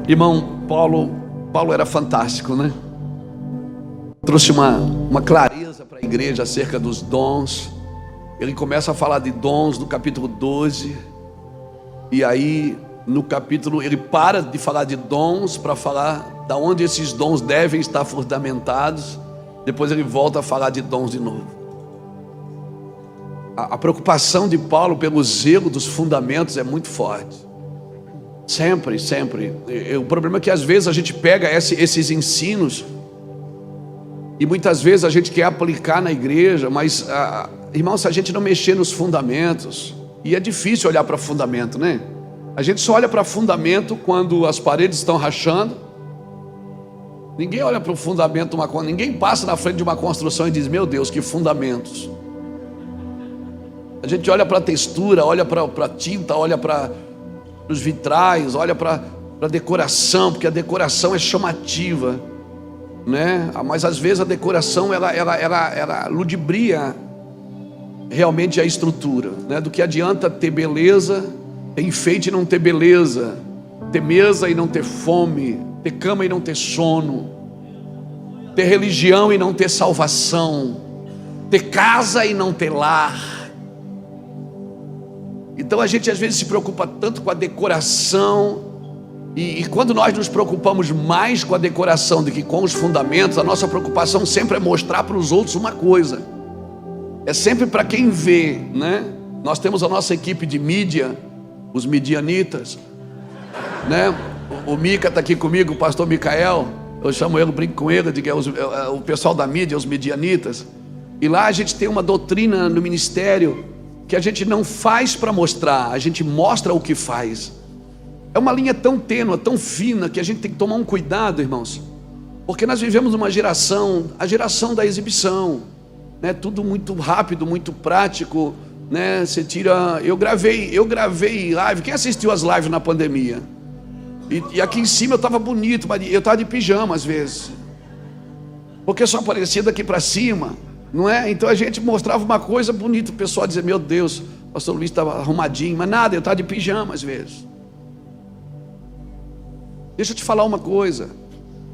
Irmão, Paulo era fantástico, né? Trouxe uma clareza para a igreja acerca dos dons. Ele começa a falar de dons no capítulo 12. E aí, no capítulo, ele para de falar de dons para falar da onde esses dons devem estar fundamentados. Depois ele volta a falar de dons de novo. A preocupação de Paulo pelo zelo dos fundamentos é muito forte. Sempre, sempre. O problema é que às vezes a gente pega esses ensinos e muitas vezes a gente quer aplicar na igreja, mas, irmão, se a gente não mexer nos fundamentos, e é difícil olhar para fundamento, né? A gente só olha para fundamento quando as paredes estão rachando. Ninguém olha para o fundamento, ninguém passa na frente de uma construção e diz: meu Deus, que fundamentos. A gente olha para a textura, olha para a tinta, olha para os vitrais, olha para a decoração, porque a decoração é chamativa, né? Mas às vezes a decoração ela ludibria realmente a estrutura, né? Do que adianta ter beleza, ter enfeite e não ter beleza, ter mesa e não ter fome, ter cama e não ter sono, ter religião e não ter salvação, ter casa e não ter lar. Então a gente às vezes se preocupa tanto com a decoração, e quando nós nos preocupamos mais com a decoração do que com os fundamentos, a nossa preocupação sempre é mostrar para os outros uma coisa, é sempre para quem vê, né? Nós temos a nossa equipe de mídia, os midianitas, né? O Mica está aqui comigo, o pastor Micael, eu chamo ele, brinco com ele, digo, o pessoal da mídia, os midianitas. E lá a gente tem uma doutrina no ministério que a gente não faz para mostrar, a gente mostra o que faz. É uma linha tão tênue, tão fina, que a gente tem que tomar um cuidado, irmãos, porque nós vivemos uma geração, a geração da exibição, né? Tudo muito rápido, muito prático, né? Você tira, eu gravei live. Quem assistiu as lives na pandemia? E aqui em cima eu estava bonito, mas eu estava de pijama às vezes, porque só aparecia daqui para cima, não é? Então a gente mostrava uma coisa bonita, o pessoal dizia: meu Deus, o pastor Luiz estava arrumadinho, mas nada, eu estava de pijama às vezes. Deixa eu te falar uma coisa,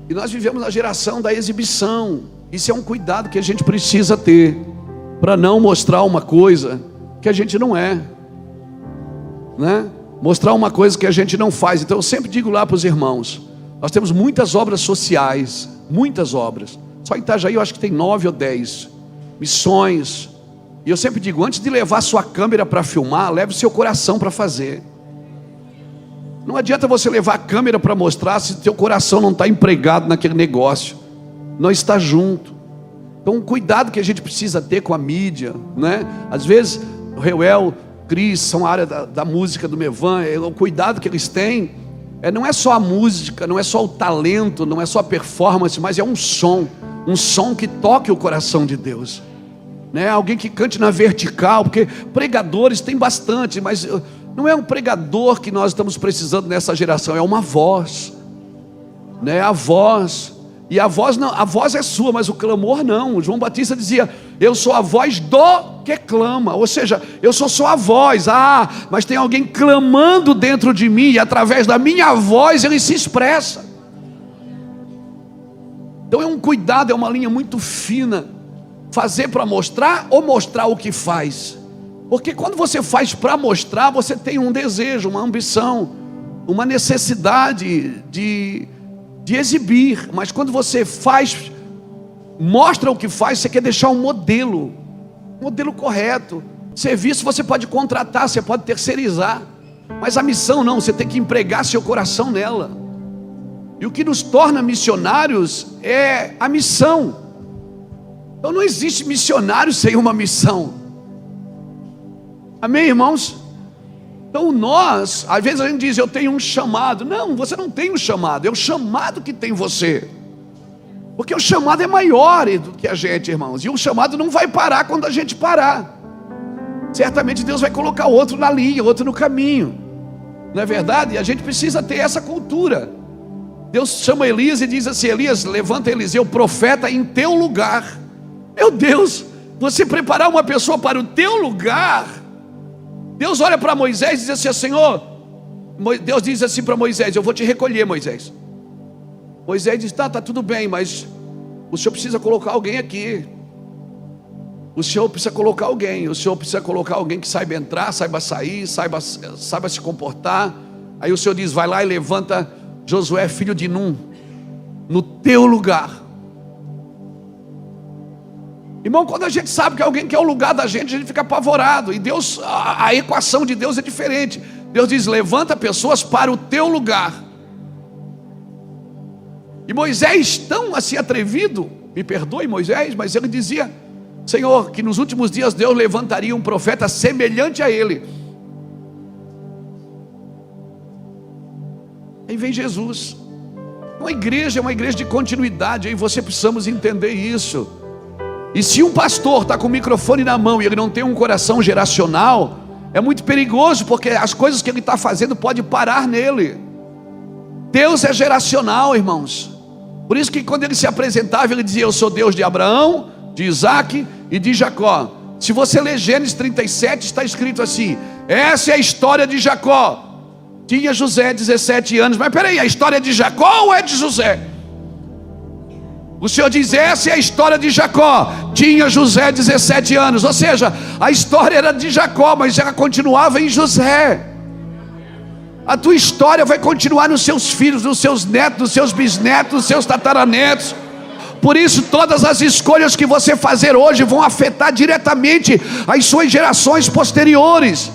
e nós vivemos na geração da exibição. Isso é um cuidado que a gente precisa ter, para não mostrar uma coisa que a gente não é, né? Mostrar uma coisa que a gente não faz. Então eu sempre digo lá para os irmãos, nós temos muitas obras sociais, muitas obras, só em Itajaí eu acho que tem 9 ou 10 missões, e eu sempre digo, antes de levar sua câmera para filmar, leve o seu coração para fazer. Não adianta você levar a câmera para mostrar se teu coração não está empregado naquele negócio, não está junto. Então um cuidado que a gente precisa ter com a mídia, né? Às vezes o Reuel, Cris são a área da música do Mevan, o cuidado que eles têm não é só a música, não é só o talento, não é só a performance, mas é um som que toque o coração de Deus, né? Alguém que cante na vertical, porque pregadores tem bastante, mas não é um pregador que nós estamos precisando nessa geração, é uma voz, né? A voz, e a voz não, a voz é sua, mas o clamor não. O João Batista dizia: eu sou a voz do que clama, ou seja, eu sou só a voz, mas tem alguém clamando dentro de mim, e através da minha voz ele se expressa. Então é um cuidado, é uma linha muito fina, fazer para mostrar ou mostrar o que faz. Porque quando você faz para mostrar, você tem um desejo, uma ambição, uma necessidade de exibir. Mas quando você faz, mostra o que faz, você quer deixar um modelo correto. Serviço você pode contratar, você pode terceirizar, mas a missão não, você tem que empregar seu coração nela. E o que nos torna missionários é a missão. Então não existe missionário sem uma missão. Amém, irmãos? Então nós, às vezes a gente diz: eu tenho um chamado. Não, você não tem um chamado, é o chamado que tem você. Porque o chamado é maior do que a gente, irmãos. E o chamado não vai parar quando a gente parar. Certamente Deus vai colocar outro na linha, outro no caminho. Não é verdade? E a gente precisa ter essa cultura. Deus chama Elias e diz assim: Elias, levanta Eliseu, profeta em teu lugar. Meu Deus, você preparar uma pessoa para o teu lugar. Deus olha para Moisés e diz assim: Senhor, Deus diz assim para Moisés: eu vou te recolher, Moisés. Moisés diz: tá tudo bem, mas o senhor precisa colocar alguém aqui. O senhor precisa colocar alguém. O senhor precisa colocar alguém que saiba entrar, saiba sair, saiba se comportar. Aí o senhor diz: vai lá e levanta Josué, filho de Num, no teu lugar. Irmão, quando a gente sabe que alguém quer o lugar da gente, a gente fica apavorado. E Deus, a equação de Deus é diferente. Deus diz: levanta pessoas para o teu lugar. E Moisés, tão assim atrevido, me perdoe Moisés, mas ele dizia: Senhor, que nos últimos dias Deus levantaria um profeta semelhante a ele. Aí vem Jesus. Uma igreja é uma igreja de continuidade. Aí você precisamos entender isso. E se um pastor está com o microfone na mão e ele não tem um coração geracional, é muito perigoso, porque as coisas que ele está fazendo podem parar nele. Deus é geracional, irmãos. Por isso que quando ele se apresentava, ele dizia: eu sou Deus de Abraão, de Isaac e de Jacó. Se você ler Gênesis 37, está escrito assim: essa é a história de Jacó. Tinha José 17 anos. Mas peraí, a história é de Jacó ou é de José? O Senhor diz: essa é a história de Jacó. Tinha José 17 anos. Ou seja, a história era de Jacó, mas ela continuava em José. A tua história vai continuar nos seus filhos, nos seus netos, nos seus bisnetos, nos seus tataranetos. Por isso, todas as escolhas que você fazer hoje vão afetar diretamente as suas gerações posteriores.